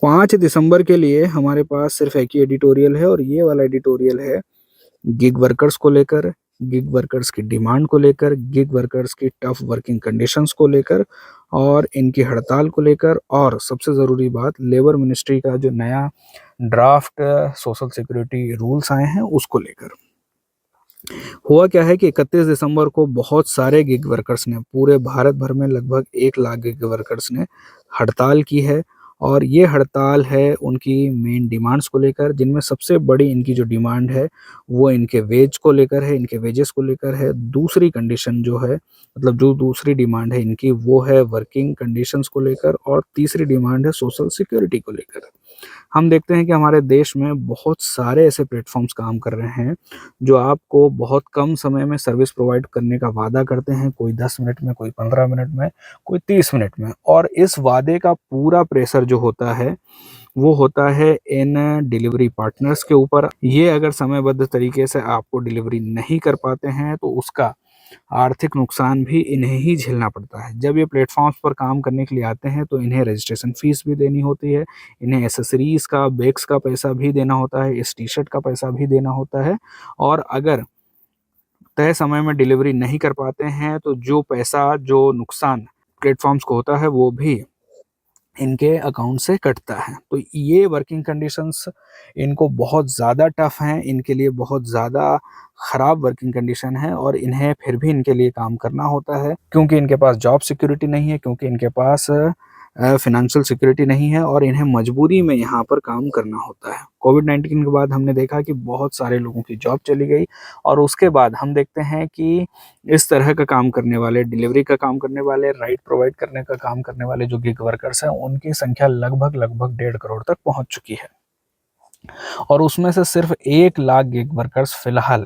5 दिसंबर के लिए हमारे पास सिर्फ एक ही एडिटोरियल है और ये वाला एडिटोरियल है गिग वर्कर्स को लेकर, गिग वर्कर्स की डिमांड को लेकर, गिग वर्कर्स की टफ वर्किंग कंडीशंस को लेकर और इनकी हड़ताल को लेकर और सबसे ज़रूरी बात लेबर मिनिस्ट्री का जो नया ड्राफ्ट सोशल सिक्योरिटी रूल्स आए हैं उसको लेकर। हुआ क्या है कि 31 दिसंबर को बहुत सारे गिग वर्कर्स ने पूरे भारत भर में लगभग 1 लाख गिग वर्कर्स ने हड़ताल की है और ये हड़ताल है उनकी मेन डिमांड्स को लेकर, जिनमें सबसे बड़ी इनकी जो डिमांड है वो इनके वेज को लेकर है, इनके वेजेस को लेकर है। दूसरी कंडीशन जो है मतलब जो दूसरी डिमांड है इनकी वो है वर्किंग कंडीशंस को लेकर और तीसरी डिमांड है सोशल सिक्योरिटी को लेकर। हम देखते हैं कि हमारे देश में बहुत सारे ऐसे प्लेटफॉर्म्स काम कर रहे हैं जो आपको बहुत कम समय में सर्विस प्रोवाइड करने का वादा करते हैं, कोई 10 मिनट में, कोई 15 मिनट में, कोई 30 मिनट में, और इस वादे का पूरा प्रेशर जो होता है वो होता है इन डिलीवरी पार्टनर्स के ऊपर। ये अगर समयबद्ध तरीके से आपको डिलीवरी नहीं कर पाते हैं तो उसका आर्थिक नुकसान भी इन्हें ही झेलना पड़ता है। जब ये प्लेटफॉर्म्स पर काम करने के लिए आते हैं तो इन्हें रजिस्ट्रेशन फीस भी देनी होती है, इन्हें एसेसरीज का, बैग्स का पैसा भी देना होता है, इस टी शर्ट का पैसा भी देना होता है और अगर तय समय में डिलीवरी नहीं कर पाते हैं तो जो पैसा, जो नुकसान प्लेटफॉर्म्स को होता है वो भी इनके अकाउंट से कटता है। तो ये वर्किंग कंडीशंस इनको बहुत ज़्यादा टफ हैं, इनके लिए बहुत ज़्यादा ख़राब वर्किंग कंडीशन है और इन्हें फिर भी इनके लिए काम करना होता है क्योंकि इनके पास जॉब सिक्योरिटी नहीं है, क्योंकि इनके पास फ़ाइनेंशियल सिक्योरिटी नहीं है और इन्हें मजबूरी में यहाँ पर काम करना होता है। कोविड-19 के बाद हमने देखा कि बहुत सारे लोगों की जॉब चली गई और उसके बाद हम देखते हैं कि इस तरह का काम करने वाले, डिलीवरी का काम करने वाले, राइड प्रोवाइड करने का काम करने वाले जो गिग वर्कर्स हैं, उनकी संख्या लगभग 1.5 करोड़ तक पहुँच चुकी है और उसमें से सिर्फ 1 लाख गिग वर्कर्स फिलहाल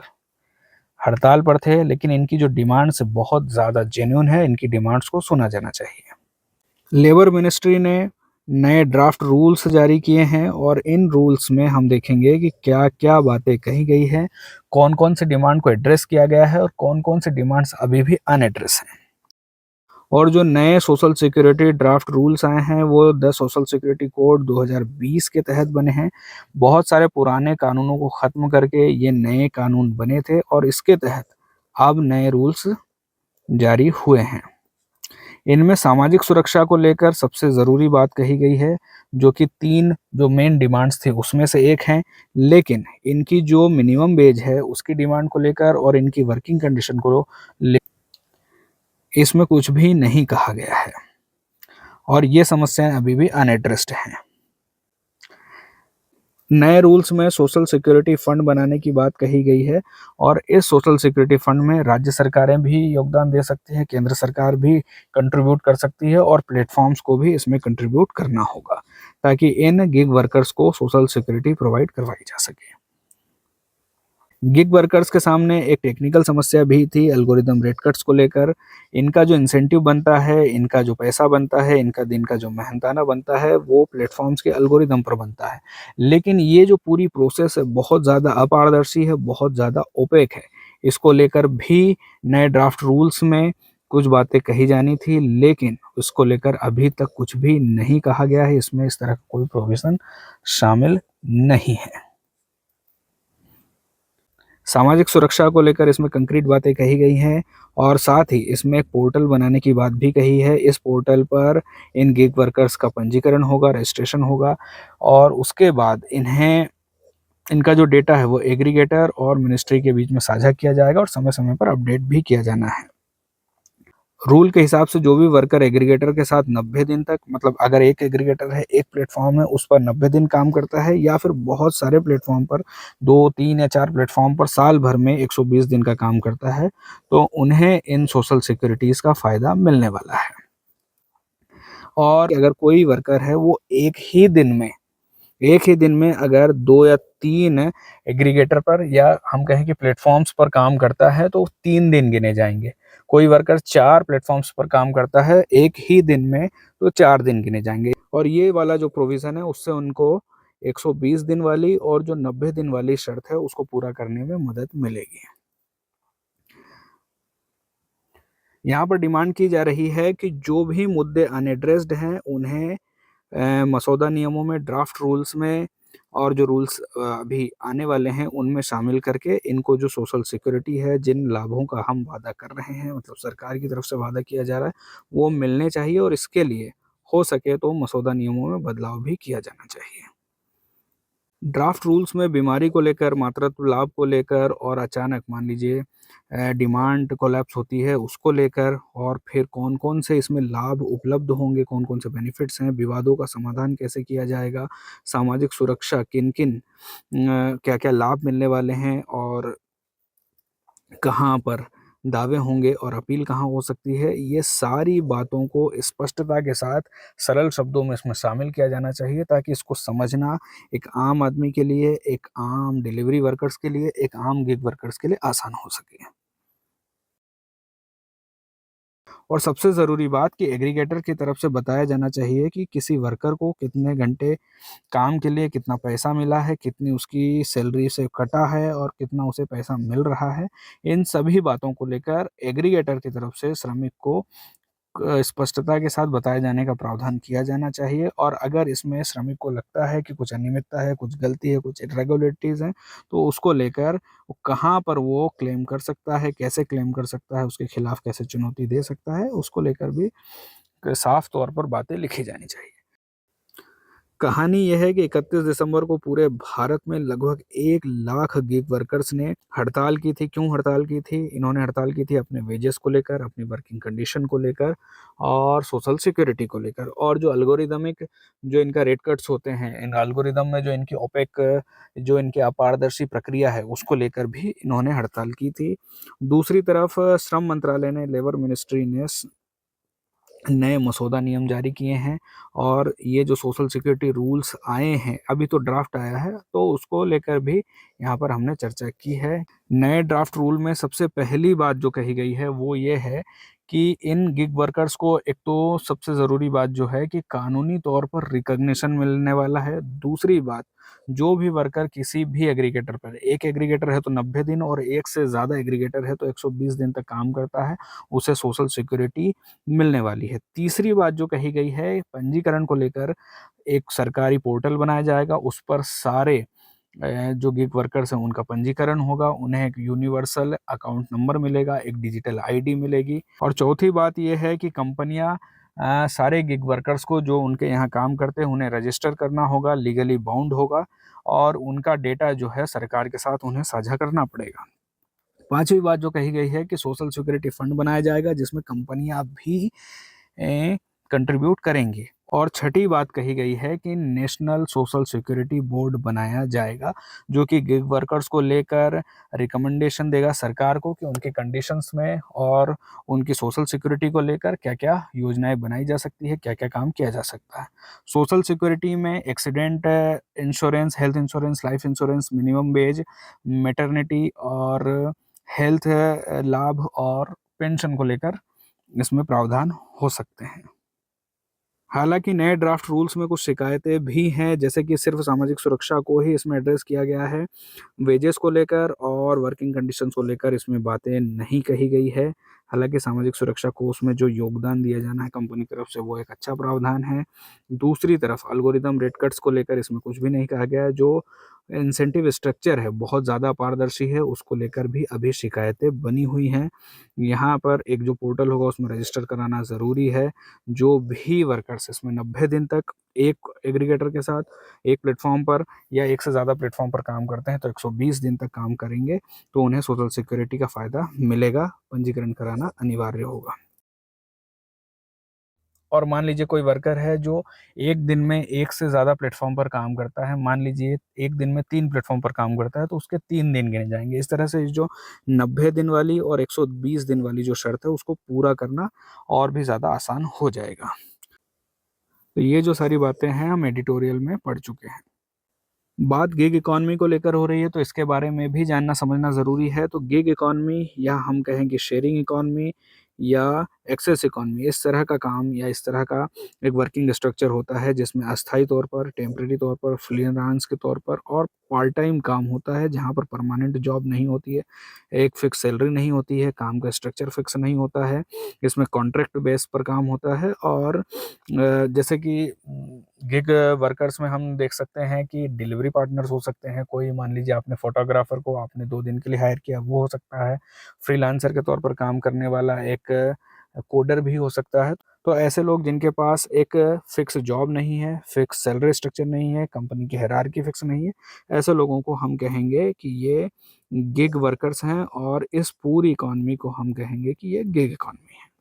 हड़ताल पर थे, लेकिन इनकी जो डिमांड्स बहुत ज़्यादा जेन्युइन है, इनकी डिमांड्स को सुना जाना चाहिए। लेबर मिनिस्ट्री ने नए ड्राफ्ट रूल्स जारी किए हैं और इन रूल्स में हम देखेंगे कि क्या-क्या बातें कही गई हैं, कौन-कौन सी डिमांड को एड्रेस किया गया है और कौन-कौन सी डिमांड्स अभी भी अनएड्रेस हैं। और जो नए सोशल सिक्योरिटी ड्राफ्ट रूल्स आए हैं वो द सोशल सिक्योरिटी कोड 2020 के तहत बने हैं। बहुत सारे पुराने कानूनों को ख़त्म करके ये नए कानून बने थे और इसके तहत अब नए रूल्स जारी हुए हैं। इनमें सामाजिक सुरक्षा को लेकर सबसे ज़रूरी बात कही गई है, जो कि 3 जो मेन डिमांड्स थी उसमें से एक हैं, लेकिन इनकी जो मिनिमम वेज है उसकी डिमांड को लेकर और इनकी वर्किंग कंडीशन को ले इसमें कुछ भी नहीं कहा गया है और ये समस्याएँ अभी भी अनएड्रेस्ड हैं। नए रूल्स में सोशल सिक्योरिटी फंड बनाने की बात कही गई है और इस सोशल सिक्योरिटी फंड में राज्य सरकारें भी योगदान दे सकती हैं, केंद्र सरकार भी कंट्रीब्यूट कर सकती है और प्लेटफॉर्म्स को भी इसमें कंट्रीब्यूट करना होगा ताकि इन गिग वर्कर्स को सोशल सिक्योरिटी प्रोवाइड करवाई जा सके। गिग वर्कर्स के सामने एक टेक्निकल समस्या भी थी एल्गोरिदम रेट कट्स को लेकर। इनका जो इंसेंटिव बनता है, इनका जो पैसा बनता है, इनका दिन का जो मेहनताना बनता है, वो प्लेटफ़ॉर्म्स के एल्गोरिदम पर बनता है। लेकिन ये जो पूरी प्रोसेस है, बहुत ज़्यादा अपारदर्शी है, बहुत ज़्यादा ओपेक है। इसको लेकर भी नए ड्राफ्ट रूल्स में कुछ बातें कही जानी थी, लेकिन उसको लेकर अभी तक कुछ भी नहीं कहा गया है। इसमें इस तरह का कोई प्रोविज़न शामिल नहीं है। सामाजिक सुरक्षा को लेकर इसमें कंक्रीट बातें कही गई हैं और साथ ही इसमें एक पोर्टल बनाने की बात भी कही है। इस पोर्टल पर इन गिग वर्कर्स का पंजीकरण होगा, रजिस्ट्रेशन होगा और उसके बाद इन्हें इनका जो डेटा है वो एग्रीगेटर और मिनिस्ट्री के बीच में साझा किया जाएगा और समय-समय पर अपडेट भी किया जाना है। रूल के हिसाब से जो भी वर्कर एग्रीगेटर के साथ 90 दिन तक, मतलब अगर एक एग्रीगेटर है, एक प्लेटफ़ॉर्म है, उस पर 90 दिन काम करता है या फिर बहुत सारे प्लेटफ़ॉर्म पर 2, 3 या 4 प्लेटफ़ॉर्म पर साल भर में 120 दिन का काम करता है, तो उन्हें इन सोशल सिक्योरिटीज़ का फ़ायदा मिलने वाला है। और अगर कोई वर्कर है वो एक ही दिन में अगर 2 या 3 एग्रीगेटर पर या हम कहें कि प्लेटफ़ॉर्म्स पर काम करता है तो 3 दिन गिने जाएँगे। कोई वर्कर 4 प्लेटफ़ॉर्म्स पर काम करता है एक ही दिन में तो 4 दिन गिने जाएँगे और ये वाला जो प्रोविज़न है उससे उनको 120 दिन वाली और जो 90 दिन वाली शर्त है उसको पूरा करने में मदद मिलेगी। यहाँ पर डिमांड की जा रही है कि जो भी मुद्दे अनएड्रेस्ड हैं उन्हें मसौदा नियमों में, ड्राफ्ट रूल्स में और जो रूल्स अभी आने वाले हैं उनमें शामिल करके इनको जो सोशल सिक्योरिटी है, जिन लाभों का हम वादा कर रहे हैं, मतलब सरकार की तरफ से वादा किया जा रहा है, वो मिलने चाहिए और इसके लिए हो सके तो मसौदा नियमों में बदलाव भी किया जाना चाहिए। ड्राफ्ट रूल्स में बीमारी को लेकर, मातृत्व लाभ को लेकर और अचानक मान लीजिए डिमांड कोलैप्स होती है उसको लेकर, और फिर कौन-कौन से इसमें लाभ उपलब्ध होंगे, कौन-कौन से बेनिफिट्स हैं, विवादों का समाधान कैसे किया जाएगा, सामाजिक सुरक्षा किन-किन क्या-क्या लाभ मिलने वाले हैं और कहाँ पर दावे होंगे और अपील कहाँ हो सकती है, ये सारी बातों को स्पष्टता के साथ सरल शब्दों में इसमें शामिल किया जाना चाहिए ताकि इसको समझना एक आम आदमी के लिए, एक आम डिलीवरी वर्कर्स के लिए, एक आम गिग वर्कर्स के लिए आसान हो सके। और सबसे ज़रूरी बात कि एग्रीगेटर की तरफ से बताया जाना चाहिए कि किसी वर्कर को कितने घंटे काम के लिए कितना पैसा मिला है, कितनी उसकी सैलरी से कटा है और कितना उसे पैसा मिल रहा है। इन सभी बातों को लेकर एग्रीगेटर की तरफ से श्रमिक को स्पष्टता के साथ बताए जाने का प्रावधान किया जाना चाहिए, और अगर इसमें श्रमिक को लगता है कि कुछ अनियमितता है, कुछ गलती है, कुछ इर्रेगुलरिटीज़ हैं, तो उसको लेकर वो कहाँ पर वो क्लेम कर सकता है, कैसे क्लेम कर सकता है, उसके खिलाफ कैसे चुनौती दे सकता है, उसको लेकर भी साफ तौर पर बातें लिखी जानी चाहिए। कहानी यह है कि 31 दिसंबर को पूरे भारत में लगभग 1 लाख गिग वर्कर्स ने हड़ताल की थी। क्यों हड़ताल की थी? इन्होंने हड़ताल की थी अपने वेजेस को लेकर, अपनी वर्किंग कंडीशन को लेकर और सोशल सिक्योरिटी को लेकर, और जो एल्गोरिदमिक जो इनका रेट कट्स होते हैं, इन एल्गोरिदम में जो इनकी ओपेक जो इनकी अपारदर्शी प्रक्रिया है, उसको लेकर भी इन्होंने हड़ताल की थी। दूसरी तरफ श्रम मंत्रालय ने, लेबर मिनिस्ट्री ने नए मसौदा नियम जारी किए हैं, और ये जो सोशल सिक्योरिटी रूल्स आए हैं, अभी तो ड्राफ्ट आया है, तो उसको लेकर भी यहाँ पर हमने चर्चा की है। नए ड्राफ्ट रूल में सबसे पहली बात जो कही गई है वो ये है कि इन गिग वर्कर्स को, एक तो सबसे ज़रूरी बात जो है कि कानूनी तौर पर रिकॉग्निशन मिलने वाला है। दूसरी बात, जो भी वर्कर किसी भी एग्रीगेटर पर, एक एग्रीगेटर है तो 90 दिन और एक से ज़्यादा एग्रीगेटर है तो 120 दिन तक काम करता है, उसे सोशल सिक्योरिटी मिलने वाली है। तीसरी बात जो कही गई है, पंजीकरण को लेकर एक सरकारी पोर्टल बनाया जाएगा, उस पर सारे जो गिग वर्कर्स हैं उनका पंजीकरण होगा, उन्हें एक यूनिवर्सल अकाउंट नंबर मिलेगा, एक डिजिटल आईडी मिलेगी। और चौथी बात ये है कि कंपनियां सारे गिग वर्कर्स को जो उनके यहाँ काम करते हैं उन्हें रजिस्टर करना होगा, लीगली बाउंड होगा, और उनका डेटा जो है सरकार के साथ उन्हें साझा करना पड़ेगा। पांचवी बात जो कही गई है कि सोशल सिक्योरिटी फंड बनाया जाएगा जिसमें कंपनियां भी कंट्रीब्यूट करेंगी। और छठी बात कही गई है कि नेशनल सोशल सिक्योरिटी बोर्ड बनाया जाएगा जो कि गिग वर्कर्स को लेकर रिकमेंडेशन देगा सरकार को कि उनके कंडीशंस में और उनकी सोशल सिक्योरिटी को लेकर क्या क्या योजनाएं बनाई जा सकती है, क्या क्या काम किया जा सकता है। सोशल सिक्योरिटी में accident insurance, health insurance, life insurance, minimum wage, maternity और हेल्थ लाभ और पेंशन को लेकर इसमें प्रावधान हो सकते हैं। हालांकि नए ड्राफ्ट रूल्स में कुछ शिकायतें भी हैं, जैसे कि सिर्फ सामाजिक सुरक्षा को ही इसमें एड्रेस किया गया है, वेजेस को लेकर और वर्किंग कंडीशंस को लेकर इसमें बातें नहीं कही गई है। हालांकि सामाजिक सुरक्षा कोष में जो योगदान दिया जाना है कंपनी की तरफ से वो एक अच्छा प्रावधान है। दूसरी तरफ एल्गोरिदम रेट कट्स को लेकर इसमें कुछ भी नहीं कहा गया है। जो इंसेंटिव स्ट्रक्चर है बहुत ज़्यादा पारदर्शी है, उसको लेकर भी अभी शिकायतें बनी हुई हैं। यहाँ पर एक जो पोर्टल होगा उसमें रजिस्टर कराना ज़रूरी है। जो भी वर्कर्स इसमें 90 दिन तक एक एग्रीगेटर के साथ एक प्लेटफॉर्म पर या एक से ज़्यादा प्लेटफॉर्म पर काम करते हैं तो 120 दिन तक काम करेंगे तो उन्हें सोशल सिक्योरिटी का फ़ायदा मिलेगा, पंजीकरण कराना अनिवार्य होगा। और मान लीजिए कोई वर्कर है जो एक दिन में एक से ज़्यादा प्लेटफॉर्म पर काम करता है, मान लीजिए एक दिन में 3 प्लेटफॉर्म पर काम करता है तो उसके 3 दिन गिने जाएँगे। इस तरह से जो 90 दिन वाली और 120 दिन वाली जो शर्त है उसको पूरा करना और भी ज़्यादा आसान हो जाएगा। तो ये जो सारी बातें हैं हम एडिटोरियल में पढ़ चुके हैं। बात गिग इकॉनमी को लेकर हो रही है तो इसके बारे में भी जानना समझना ज़रूरी है। तो गिग इकॉनमी, या हम कहें कि शेयरिंग इकॉनमी, या एक्सेस इकोनॉमी, इस तरह का काम या इस तरह का एक वर्किंग स्ट्रक्चर होता है जिसमें अस्थायी तौर पर, टेम्परेरी तौर पर, फ्रीलांस के तौर पर और पार्ट टाइम काम होता है, जहाँ पर परमानेंट जॉब नहीं होती है, एक फिक्स सैलरी नहीं होती है, काम का स्ट्रक्चर फिक्स नहीं होता है, इसमें कॉन्ट्रैक्ट बेस पर काम होता है। और जैसे कि गिग वर्कर्स में हम देख सकते हैं कि डिलीवरी पार्टनर्स हो सकते हैं, कोई मान लीजिए आपने फोटोग्राफर को आपने 2 दिन के लिए हायर किया, वो हो सकता है। फ्रीलांसर के तौर पर काम करने वाला एक कोडर भी हो सकता है। तो ऐसे लोग जिनके पास एक फिक्स जॉब नहीं है, फिक्स सैलरी स्ट्रक्चर नहीं है, कंपनी की हायरार्की फिक्स नहीं है, ऐसे लोगों को हम कहेंगे कि ये गिग वर्कर्स हैं और इस पूरी इकॉनमी को हम कहेंगे कि ये गिग इकॉनमी है।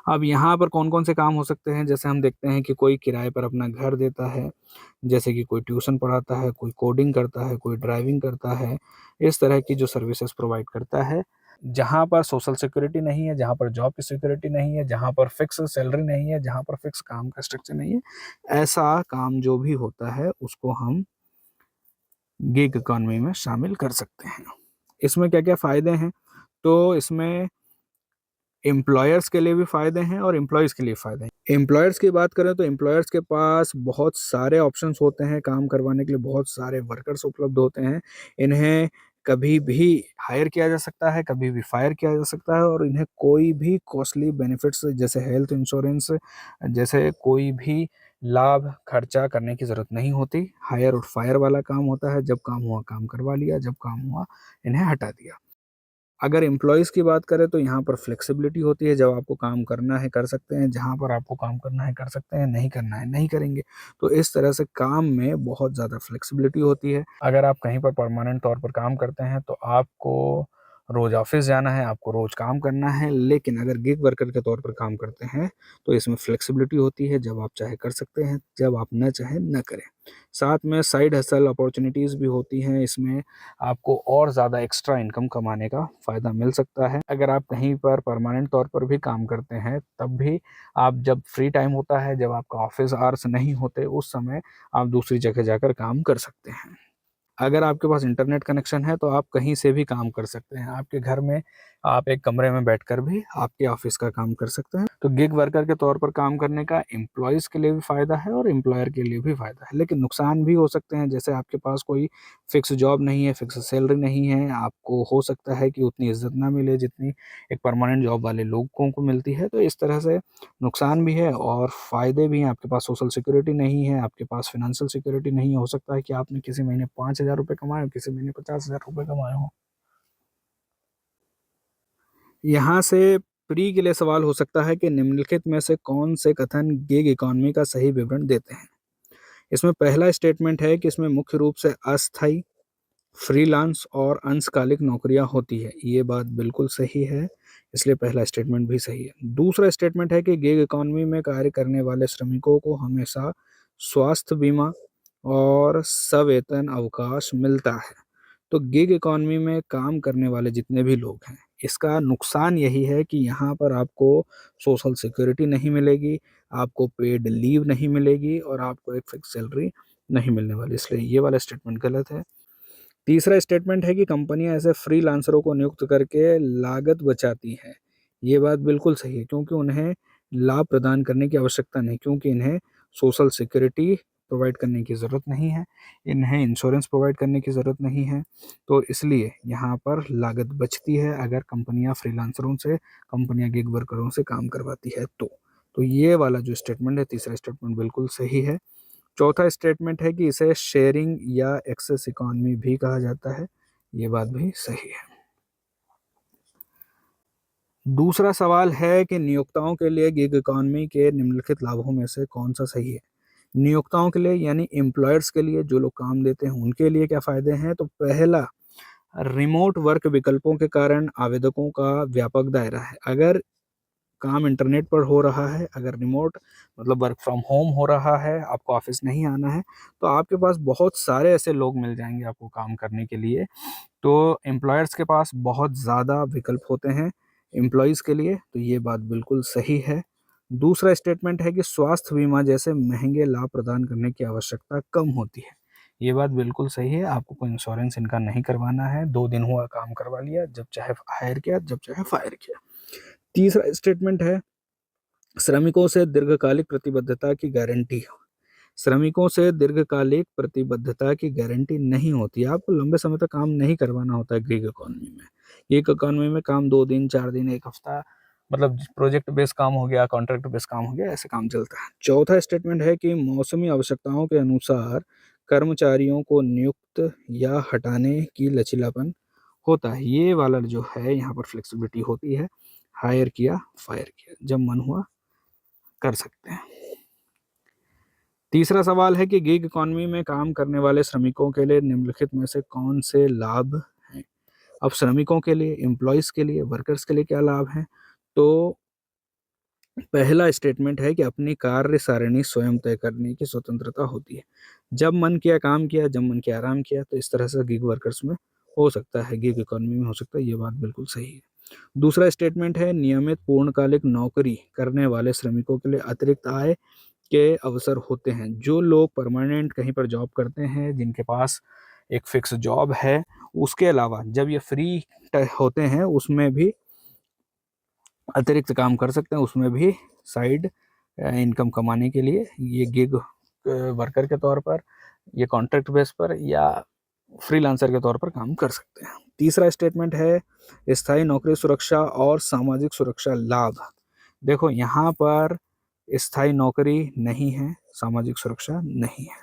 अब यहाँ पर कौन-कौन से काम हो सकते हैं, जैसे हम देखते हैं कि कोई किराए पर अपना घर देता है, जैसे कि कोई ट्यूशन पढ़ाता है, कोई कोडिंग करता है, कोई ड्राइविंग करता है, इस तरह की जो सर्विसेज़ प्रोवाइड करता है। जहाँ पर सोशल सिक्योरिटी नहीं है, जहाँ पर जॉब की सिक्योरिटी नहीं है, जहाँ पर फिक्स सैलरी नहीं है, जहाँ पर फिक्स काम का स्ट्रक्चर नहीं है, ऐसा काम जो भी होता है उसको हम गिग इकॉनमी में शामिल कर सकते हैं। इसमें क्या-क्या फ़ायदे हैं? तो इसमें एम्प्लॉयर्स के लिए भी फ़ायदे हैं और एम्प्लॉइज़ के लिए फ़ायदे हैं। एम्प्लॉयर्स की बात करें तो एम्प्लॉयर्स के पास बहुत सारे ऑप्शंस होते हैं, काम करवाने के लिए बहुत सारे वर्कर्स उपलब्ध होते हैं। इन्हें कभी भी हायर किया जा सकता है, कभी भी फायर किया जा सकता है और इन्हें कोई भी कॉस्टली बेनिफिट्स जैसे हेल्थ इंश्योरेंस जैसे कोई भी लाभ खर्चा करने की ज़रूरत नहीं होती। हायर और फायर वाला काम होता है, जब काम हुआ काम करवा लिया, जब काम हुआ इन्हें हटा दिया। अगर एम्प्लॉइज़ की बात करें तो यहाँ पर फ्लेक्सिबिलिटी होती है, जब आपको काम करना है कर सकते हैं, जहाँ पर आपको काम करना है कर सकते हैं, नहीं करना है नहीं करेंगे। तो इस तरह से काम में बहुत ज़्यादा फ्लेक्सिबिलिटी होती है। अगर आप कहीं पर परमानेंट तौर पर काम करते हैं तो आपको रोज़ ऑफ़िस जाना है, आपको रोज़ काम करना है, लेकिन अगर गिग वर्कर के तौर पर काम करते हैं, तो इसमें फ्लेक्सिबिलिटी होती है, जब आप चाहे कर सकते हैं, जब आप ना चाहें ना करें। साथ में साइड हसल अपॉर्च्युनिटीज़ भी होती हैं, इसमें आपको और ज़्यादा एक्स्ट्रा इनकम कमाने का फ़ायदा मिल सकता है। अगर आप कहीं पर परमानेंट तौर पर भी काम करते हैं, तब भी आप जब फ्री टाइम होता है, जब आपका ऑफ़िस आवर्स नहीं होते, उस समय आप दूसरी जगह जाकर काम कर सकते हैं। अगर आपके पास इंटरनेट कनेक्शन है तो आप कहीं से भी काम कर सकते हैं। आपके घर में आप एक कमरे में बैठकर भी आपके ऑफ़िस का काम कर सकते हैं। तो गिग वर्कर के तौर पर काम करने का एम्प्लॉइज़ के लिए भी फ़ायदा है और एम्प्लॉयर के लिए भी फ़ायदा है। लेकिन नुकसान भी हो सकते हैं, जैसे आपके पास कोई फ़िक्स जॉब नहीं है, फ़िक्स सैलरी नहीं है, आपको हो सकता है कि उतनी इज़्ज़त ना मिले जितनी एक परमानेंट जॉब वाले लोगों को मिलती है। तो इस तरह से नुकसान भी है और फ़ायदे भी हैं। आपके पास सोशल सिक्योरिटी नहीं है, आपके पास फ़ाइनेंशियल सिक्योरिटी नहीं है। हो सकता है कि आपने किसी महीने ₹5000 कमाए हो, किसी महीने ₹50,000 कमाए हों। यहाँ से प्री के लिए सवाल हो सकता है कि निम्नलिखित में से कौन से कथन गिग इकॉनमी का सही विवरण देते हैं? इसमें पहला स्टेटमेंट है कि इसमें मुख्य रूप से अस्थायी, फ्रीलांस और अंशकालिक नौकरियां होती है। ये बात बिल्कुल सही है, इसलिए पहला स्टेटमेंट भी सही है। दूसरा स्टेटमेंट है कि गिग इकॉनमी में कार्य करने वाले श्रमिकों को हमेशा स्वास्थ्य बीमा और सवेतन अवकाश मिलता है। तो गिग इकॉनमी में काम करने वाले जितने भी लोग हैं, इसका नुकसान यही है कि यहाँ पर आपको सोशल सिक्योरिटी नहीं मिलेगी, आपको पेड लीव नहीं मिलेगी और आपको एक फिक्स सैलरी नहीं मिलने वाली, इसलिए ये वाला स्टेटमेंट गलत है। तीसरा स्टेटमेंट है कि कंपनियां ऐसे फ्रीलांसरों को नियुक्त करके लागत बचाती हैं। ये बात बिल्कुल सही है, क्योंकि उन्हें लाभ प्रदान करने की आवश्यकता नहीं, क्योंकि इन्हें सोशल सिक्योरिटी प्रोवाइड करने की ज़रूरत नहीं है, इन्हें इंश्योरेंस प्रोवाइड करने की ज़रूरत नहीं है। तो इसलिए यहाँ पर लागत बचती है अगर कंपनियां फ्रीलांसरों से, कंपनियां गिग वर्करों से काम करवाती है तो। तो ये वाला जो स्टेटमेंट है, तीसरा स्टेटमेंट बिल्कुल सही है। चौथा स्टेटमेंट है कि इसे शेयरिंग या एक्सेस इकोनॉमी भी कहा जाता है। ये बात भी सही है। दूसरा सवाल है कि नियोक्ताओं के लिए गिग इकोनॉमी के निम्नलिखित लाभों में से कौन-सा सही है? नियोक्ताओं के लिए यानी एम्प्लॉयर्स के लिए, जो लोग काम देते हैं, उनके लिए क्या फ़ायदे हैं? तो पहला, रिमोट वर्क विकल्पों के कारण आवेदकों का व्यापक दायरा है। अगर काम इंटरनेट पर हो रहा है, अगर रिमोट मतलब वर्क फ्रॉम होम हो रहा है, आपको ऑफ़िस नहीं आना है, तो आपके पास बहुत सारे ऐसे लोग मिल जाएँगे आपको काम करने के लिए। तो एम्प्लॉयर्स के पास बहुत ज़्यादा विकल्प होते हैं एम्प्लॉइज़ के लिए, तो ये बात बिल्कुल सही है। दूसरा स्टेटमेंट है कि स्वास्थ्य बीमा जैसे महँगे लाभ प्रदान करने की आवश्यकता कम होती है। ये बात बिल्कुल सही है, आपको कोई इंश्योरेंस इनका नहीं करवाना है, 2 दिन हुआ काम करवा लिया, जब चाहे हायर किया, जब चाहे फायर किया। तीसरा स्टेटमेंट है श्रमिकों से दीर्घकालिक प्रतिबद्धता की गारंटी। श्रमिकों से दीर्घकालिक प्रतिबद्धता की गारंटी नहीं होती। आपको लंबे समय तक काम नहीं करवाना होता है गिग इकोनॉमी में। गिग इकोनॉमी में काम 2 दिन 4 दिन 1 हफ्ता, मतलब प्रोजेक्ट बेस्ड काम हो गया, कॉन्ट्रैक्ट बेस्ड काम हो गया, ऐसे काम चलता है। चौथा स्टेटमेंट है कि मौसमी आवश्यकताओं के अनुसार कर्मचारियों को नियुक्त या हटाने की लचीलापन होता है। ये वाला जो है यहाँ पर फ्लेक्सिबिलिटी होती है, हायर किया फायर किया, जब मन हुआ कर सकते हैं। तीसरा सवाल है कि गिग इकोनॉमी में काम करने वाले श्रमिकों के लिए निम्नलिखित में से कौन से लाभ हैं। अब श्रमिकों के लिए, एम्प्लॉयज के लिए, वर्कर्स के लिए क्या लाभ हैं? तो पहला स्टेटमेंट है कि अपनी कार्य सारिणी स्वयं तय करने की स्वतंत्रता होती है। जब मन किया काम किया, जब मन किया आराम किया। तो इस तरह से गिग वर्कर्स में हो सकता है, गिग इकोनॉमी में हो सकता है। ये बात बिल्कुल सही है। दूसरा स्टेटमेंट है नियमित पूर्णकालिक नौकरी करने वाले श्रमिकों के लिए अतिरिक्त आय के अवसर होते हैं। जो लोग परमानेंट कहीं पर जॉब करते हैं, जिनके पास एक फिक्स जॉब है, उसके अलावा जब ये फ्री होते हैं उसमें भी अतिरिक्त काम कर सकते हैं, उसमें भी साइड इनकम कमाने के लिए ये गिग वर्कर के तौर पर, ये कॉन्ट्रैक्ट बेस पर या फ्रीलांसर के तौर पर काम कर सकते हैं। तीसरा स्टेटमेंट है स्थायी नौकरी सुरक्षा और सामाजिक सुरक्षा लाभ। देखो यहाँ पर स्थायी नौकरी नहीं है, सामाजिक सुरक्षा नहीं है,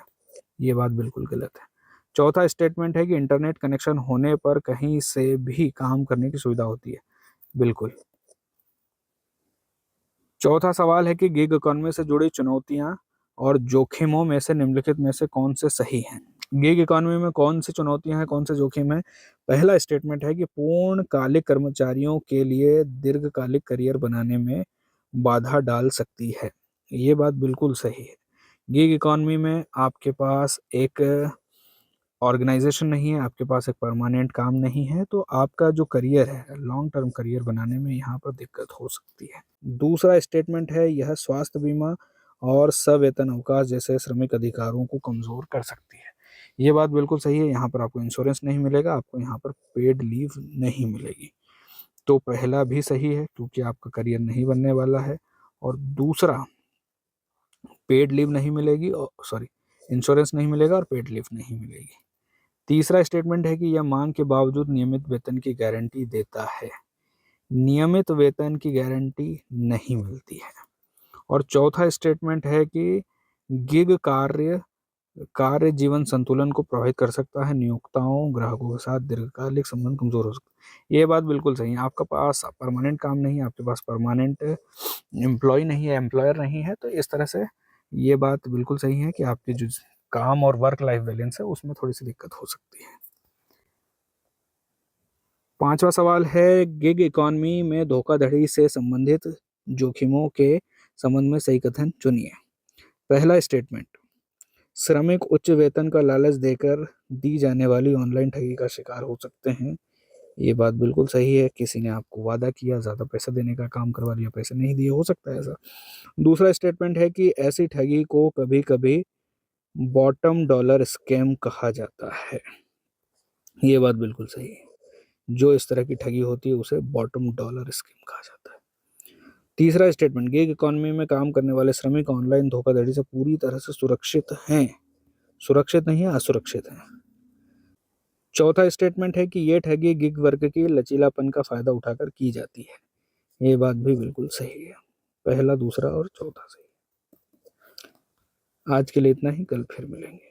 ये बात बिल्कुल गलत है। चौथा स्टेटमेंट है कि इंटरनेट कनेक्शन होने पर कहीं से भी काम करने की सुविधा होती है। बिल्कुल। चौथा सवाल है कि गिग इकोनॉमी से जुड़ी चुनौतियां और जोखिमों में से निम्नलिखित में से कौन से सही हैं। गिग इकोनॉमी में कौन सी चुनौतियां हैं, कौन से जोखिम हैं? पहला स्टेटमेंट है कि पूर्णकालिक कर्मचारियों के लिए दीर्घकालिक करियर बनाने में बाधा डाल सकती है। ये बात बिल्कुल सही है। गिग इकोनॉमी में आपके पास एक ऑर्गेनाइजेशन नहीं है, आपके पास एक परमानेंट काम नहीं है, तो आपका जो करियर है, लॉन्ग टर्म करियर बनाने में यहाँ पर दिक्कत हो सकती है। दूसरा स्टेटमेंट है यह स्वास्थ्य बीमा और सवेतन अवकाश जैसे श्रमिक अधिकारों को कमजोर कर सकती है। ये बात बिल्कुल सही है। यहाँ पर आपको इंश्योरेंस नहीं मिलेगा, आपको यहाँ पर पेड लीव नहीं मिलेगी। तो पहला भी सही है क्योंकि आपका करियर नहीं बनने वाला है, और दूसरा पेड लीव नहीं मिलेगी, और सॉरी, इंश्योरेंस नहीं मिलेगा और पेड लीव नहीं मिलेगी। तीसरा स्टेटमेंट है कि यह मांग के बावजूद नियमित वेतन की गारंटी देता है। नियमित वेतन की गारंटी नहीं मिलती है। और चौथा स्टेटमेंट है कि गिग कार्य जीवन संतुलन को प्रभावित कर सकता है। नियोक्ताओं ग्राहकों के साथ दीर्घकालिक संबंध कमजोर हो सकते हैं। ये बात बिल्कुल सही है। आपका पास परमानेंट काम नहीं है, आपके पास परमानेंट एम्प्लॉय नहीं है, एम्प्लॉयर नहीं है, तो इस तरह से ये बात बिल्कुल सही है कि आपकी जो काम और वर्क लाइफ बैलेंस है उसमें थोड़ी सी दिक्कत हो सकती है। पांचवा सवाल है गिग इकॉनमी में धोखाधड़ी से संबंधित जोखिमों के संबंध में सही कथन चुनिए। पहला स्टेटमेंट, श्रमिक उच्च वेतन का लालच देकर दी जाने वाली ऑनलाइन ठगी का शिकार हो सकते हैं। ये बात बिल्कुल सही है। किसी ने आपको वादा किया, ज़्यादा पैसा देने का काम करवा लिया, पैसे नहीं दिए, हो सकता है ऐसा। दूसरा स्टेटमेंट है कि ऐसी ठगी को कभी कभी बॉटम डॉलर स्कैम कहा जाता है। ये बात बिल्कुल सही है। जो इस तरह की ठगी होती है उसे बॉटम डॉलर स्कीम कहा जाता है। तीसरा स्टेटमेंट, गिग इकोनॉमी में काम करने वाले श्रमिक ऑनलाइन धोखाधड़ी से पूरी तरह से सुरक्षित हैं। सुरक्षित नहीं है, असुरक्षित हैं। चौथा स्टेटमेंट है कि ये ठगी गिग वर्ग की लचीलापन का फायदा उठाकर की जाती है। ये बात भी बिल्कुल सही है। पहला, दूसरा और चौथा सही। आज के लिए इतना ही, कल फिर मिलेंगे।